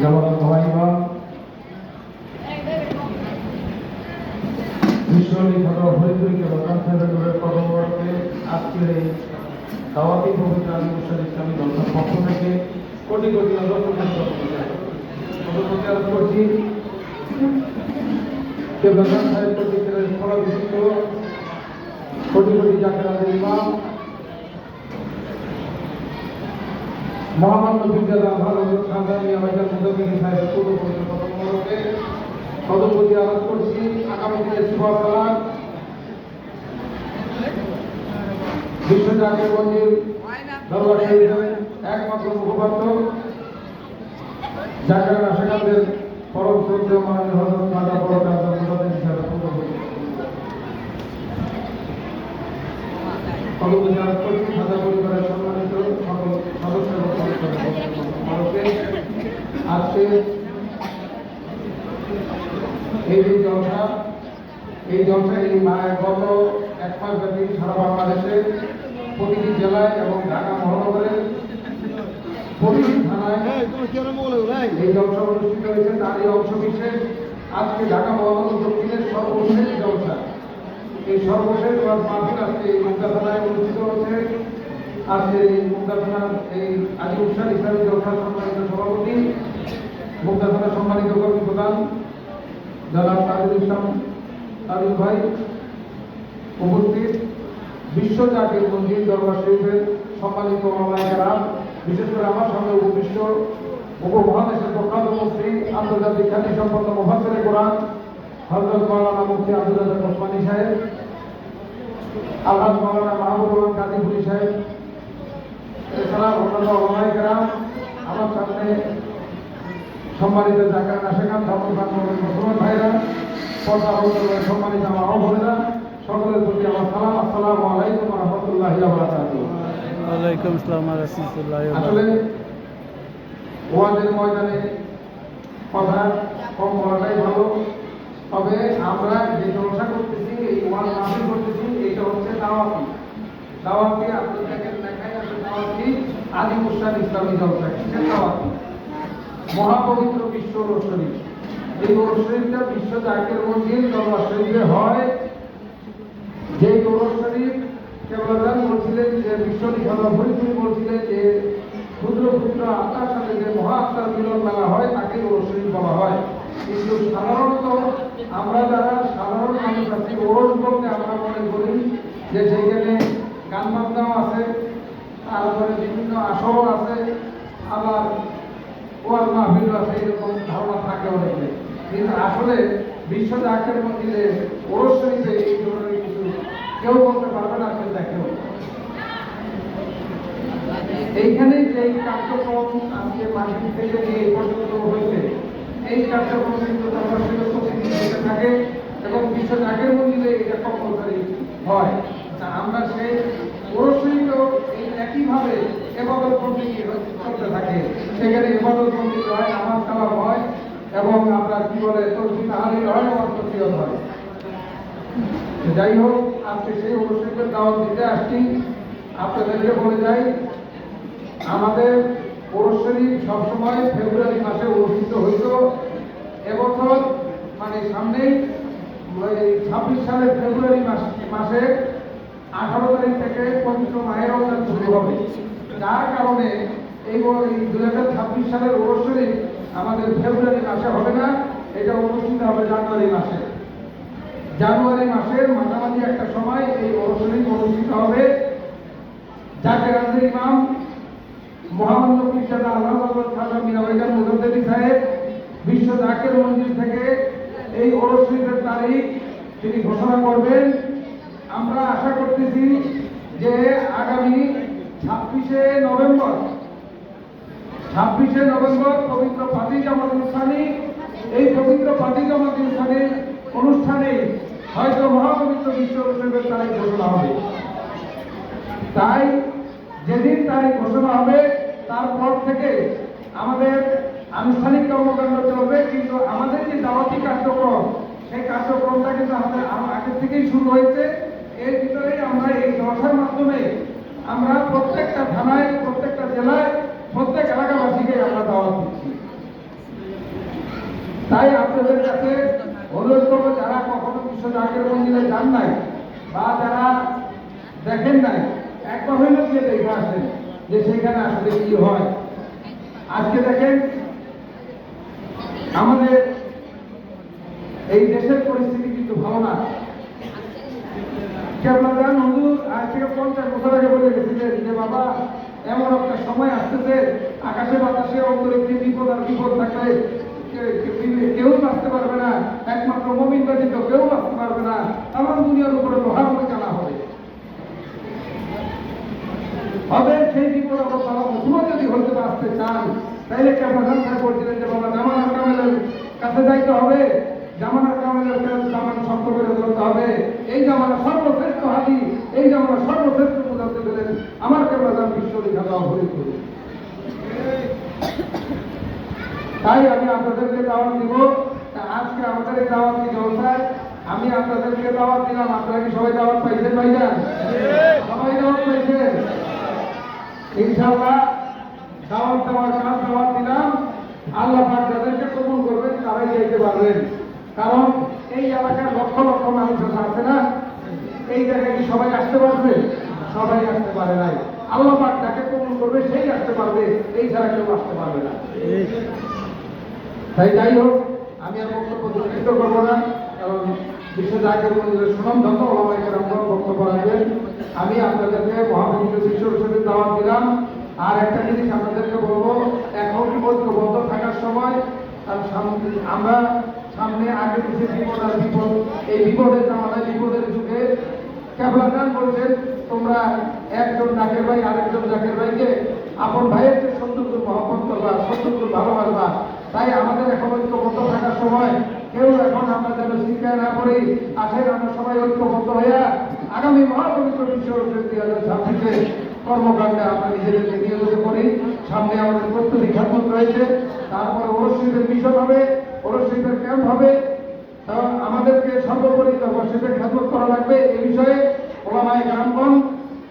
যেমন ভাইগণ বিশ্বলিখিত হরিপুরীকে প্রধান সাহেবের কর্মকর্তে আজকের এই দাওয়াতি পবিত্র আলী মুর্শিদ ইসলামী দর্শন পক্ষ থেকে কোটি কোটি দর্শক করছি প্রধান সাহেব প্রতিক্রিয়ার ফলা বিশিষ্ট কোটি কোটি জাকের আলী ইমাম মহামান্য বিদ্যালয় ভারত খানদানি আমাদের মুদবিনী সাহেবের পূর্ব পরিকল্পনাকে সদরপতি আরোপ করছি আগামী দিনে শিবসালার বিশ্ব জাতীয় মন্দির দরবার শরীফের একমাত্র মুখপাত্র জাকের আশেখানদের পরম শ্রদ্ধেয় মাননীয় হযরত খাজা বড় মুদবিনী সাহেবের পূর্ব সদরপতি আরোপ করছি খাজা পরিবারের সম্মানিত সকল সদস্য আজকে এই যে জলসা এই গত এক মাস ব্যাপী সারা বাংলাদেশে প্রতিটি জেলায় এবং ঢাকা মহানগরের প্রতিটি থানায় এই জলসা অনুষ্ঠিত হয়েছে। তার এই অংশ বিশেষ আজকে ঢাকা মহানগর দক্ষিণের সর্বশেষ জলসা। এই সর্বশেষ মাহফিল আজকে এই মুগদা থানায় অনুষ্ঠিত হচ্ছে। আজকে এই মুগদা থানার এই আলী মুর্শিদ ইসলামী জলসার সম্মানিত সভাপতি, মুগদা থানার সম্মানিত কর্মী প্রধান জনাব তাজুল ইসলাম তাজুল ভাই উপস্থিত, বিশ্ব জাতীয় মন্দির দরবার শরীফের সম্মানিত ওলামায়ে বিশেষ করে আমার সঙ্গে উপবিষ্ট উপমহাদেশের প্রখ্যাত মুফতি আন্তর্জাতিক খ্যাতি সম্পন্ন মুফাসসিরে কোরআন হযরত মাওলানা মুফতি আব্দুল রাজ্জাক ওসমানী সাহেব, আলহাজ মাওলানা মাহমুদুল কাদিপুরি সাহেব, এছাড়া অন্যান্য ওলামায়ে কেরাম, আমার সামনে সম্মানিত জাকের আশেখান ধর্মপ্রাণ মুসলমান ভাইরা, পর্দা অন্তরের সম্মানিত আমার বোনেরা, সকলের প্রতি আমার সালাম। আসসালামু আলাইকুম ওয়া রাহমাতুল্লাহি ওয়া বারাকাতুহু। ওয়ালাইকুম আসসালাম ওয়া রাহমাতুল্লাহি ওয়া আসলে বারাকাতুহু। ওয়াজের ময়দানে কথা কম বলাটাই ভালো, তবে আমরা যে জলসা করতেছি, এই ওয়াজ মাহফিল করতেছি, এটা হচ্ছে দাওয়াতি। দাওয়াতি আপনাদেরকে দেখাই আছে, দাওয়াতি আলী মুর্শিদ ইসলামী জলসা। কিসের দাওয়াতি? মহাপবিত্র বিশ্ব ওরস শরীফ। এই ওরস শরীফটা বিশ্ব জাকের মন্দির দরবার শরীফে হয়। যে ওরস শরীফ কেবলাদান বলছিলেন যে বিশ্বলিখিত হরিপুরী বলছিলেন যে ক্ষুদ্র ক্ষুদ্র আত্মার সাথে যে মহা আত্মার মিলন মেলা হয় তাকে ওরস শরীফ বলা হয়। কিন্তু সাধারণত আমরা যারা সাধারণ মানুষ আছি, ওরস বলতে আমরা মনে করি যে সেইখানে গান বাজনাও আছে, তারপরে বিভিন্ন আসরও আছে, আবার ওয়াজ মাহফিল আছে, এরকম ধারণা থাকে অনেকে। কিন্তু আসলে বিশ্ব জাকের মন্দিরে ওরস শরীফে এই ধরনের কিছু কেউ বলতে পারবে না, কেউ দেখেও। এইখানে যে কার্যক্রম আজকে মাহফিল থেকে নিয়ে এই পর্যন্ত হয়েছে, এই কার্যক্রম কিন্তু দরবার শরীফে প্রতিদিন হতে থাকে এবং বিশ্ব জাকের মন্দিরে এটা কম্পালসারি হয়। আমরা সেই ওরস শরীফেও এই একইভাবে ইবাদত বন্দেগী চলতে থাকে। সেখানে ইবাদত বন্দেগী হয়, নামাজ কালাম হয় এবং আপনার কি বলে তসবিহ তাহলিল হয়, ওয়াজ হয়। যাই হোক, আজকে সেই ওরস শরীফের দাওয়াত দিতে আসছি। আপনাদেরকে বলে যাই, আমাদের ওরস শরীফ সবসময় ফেব্রুয়ারি মাসে অনুষ্ঠিত হইত। এবছর মানে সামনেই 26 সালের ফেব্রুয়ারি মাসে 18 তারিখ থেকে পবিত্র মাহে রমজান শুরু হবে। যার কারণে এই 2026 সালের ওরস শরীফ আমাদের ফেব্রুয়ারি মাসে হবে না, এটা অনুষ্ঠিত হবে জানুয়ারি মাসে। জানুয়ারি মাসের মাঝামাঝি একটা সময় এই ওরস শরীফ অনুষ্ঠিত হবে। জাকের আলী ইমাম মহামান্য পিরজাদা আলহাজ হযরত খাজা মিরাবাইজান মুদব্বির সাহেব বিশ্ব জাকের মন্দির থেকে এই ওরস শরীফের তারিখ তিনি ঘোষণা করবেন। আমরা আশা করতেছি যে আগামী 26শে নভেম্বর পবিত্র পাতি জামাত অনুষ্ঠানে, এই পবিত্র পাতি জামাত অনুষ্ঠানে হয়তো মহাপবিত্র বিশ্ব শরীফের তারিখ ঘোষণা হবে। তাই যেদিন তারিখ ঘোষণা হবে তারপর থেকে আমাদের আনুষ্ঠানিক কর্মকাণ্ড চলবে, কিন্তু আমাদের যে দাওয়াতি কার্যক্রম, সেই কার্যক্রমটা কিন্তু আমাদের আগে থেকেই শুরু হয়েছে। এর ভিতরেই আমরা এই জলসার মাধ্যমে আমরা প্রত্যেকটা থানায়, প্রত্যেকটা জেলায়, প্রত্যেক এলাকাবাসীকে আমরা দাওয়াত দিচ্ছি। তাই আপনাদের কাছে অনুরোধ করবো, যারা কখনো বিশ্ব জাকের মন্দিরে যান নাই বা যারা দেখেন নাই, একবার হইলে গিয়ে দেখে আসেন যে সেখানে আসলে কি হয়। আজকে দেখেন আমাদের এই দেশের পরিস্থিতি কিন্তু ভালো না। কেবলাদান হুজুর আজ থেকে 50 বছর আগে বলে গেছিলেন যে বাবা, এমন একটা সময় আসতেছে আকাশে বাতাসে অন্তরিক্ষে বিপদ আর বিপদ থাকলে কেউ বাঁচতে পারবে না, একমাত্র মুমিন ব্যতীত কেউ বাঁচতে পারবে না, আমার দুনিয়ার উপরে মহামারী জানা হবে। হবে সেই বিপদ অবস্থা মুসলমান যদি হইতে বাঁচতে চান, তাইলে কেবলাদান সাহেব বলছিলেন যে বাবা, জামানার কামেলের কাছে যাইতে হবে, জামানার কামেলের জামান শক্ত করে ধরতে হবে। এই জামানা সর্বশ্রেষ্ঠ হাদি, এই জামানা সর্বশ্রেষ্ঠ বোঝাতে গেলেন আমার কেবলাদান বিশ্ববিখ্যাত অবহিত করি। তাই আমি আপনাদেরকে দাওয়াত দিব। আজকে আমাদের এই দাওয়াতি জলসায় আমি আপনাদেরকে দাওয়াত দিলাম। আপনারা কি সবাই দাওয়াত পাইছেন ভাইজান? সবাই দাওয়াত পাইছেন? ইনশাআল্লাহ দাওয়াত দেওয়ার কাজ দাওয়াত দিলাম। আল্লাহ পাক যাদেরকে কবুল করবেন তারাই যাইতে পারবেন। কারণ এই এলাকার লক্ষ লক্ষ মানুষ আছে না, এই জায়গায় কি সবাই আসতে পারবে? সবাই আসতে পারে নাই। আল্লাহ পাক যাকে কবুল করবে সেই আসতে পারবে, এই ছাড়া কেউ আসতে পারবে না। তাই যাই হোক, আমি আর বক্তব্য দীর্ঘিত করবো না, কারণ বিশ্ব জাকের মন্দিরের সুনামধন্য ওলামায়ে কেরামগণ বক্তব্য রাখবেন। আমি আপনাদেরকে মহাপবিত্র বিশ্ব উৎসবের দাওয়াত দিলাম। আর একটা জিনিস আপনাদেরকে বলবো, এখন ঐক্যবদ্ধ থাকার সময়, আর আমরা সামনে আগে পিছিয়ে বিপদ আর বিপদ, এই বিপদের জামানায় বিপদের যুগে কেবলাদান বলছেন তোমরা একজন জাকের ভাই আরেকজন জাকের ভাইকে আপন ভাইয়ের যে সত্তর মহব্বত করবা, 70 ভালোবাসবা। তাই আমাদের এখন ঐক্যবদ্ধ থাকার সময়, কেউ এখন আমরা যেন শিক্ষায় না করি। আসেন আমরা সবাই ঐক্যবদ্ধ হইয়া আগামী মহাপবিত্র বিশ্ব 2026 কর্মকাণ্ডে আমরা নিজেদেরকে নিয়োজিত করি। সামনে আমাদের প্রস্তুতি খ্যাতমত রয়েছে, তারপরে ওরশিদের মিশন হবে, ওরশিদের ক্যাম্প হবে। আমাদেরকে সর্বোপরি ওরশিদের খ্যাতমত করা লাগবে। এই বিষয়ে ওলামায়ে কেরামগণ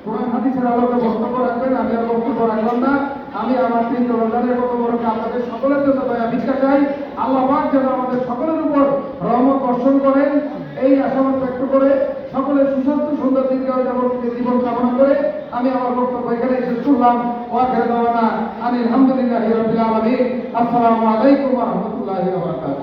কোরআন হাদিসের আলোকে বক্তব্য রাখবেন। আমি আর বক্তব্য রাখলাম না। আমি আমার 3 রমজানের বক্তব্যকে আপনাদের সকলের জন্য দয়া ভিক্ষা চাই। আল্লাহ পাক যেন আমাদের সকলের উপর রহমত বর্ষণ করেন, এই আশাবাদ ব্যক্ত করে সকলের সুস্বাস্থ্য সুন্দর জীবন কামনা করে আমি আমার বক্তব্য এখানে শেষ করলাম। ওয়াখির দাওয়ানা আলহামদুলিল্লাহি রাব্বিল আলামিন। আসসালামু আলাইকুম ওয়া রাহমাতুল্লাহি ওয়া বারাকাতুহু।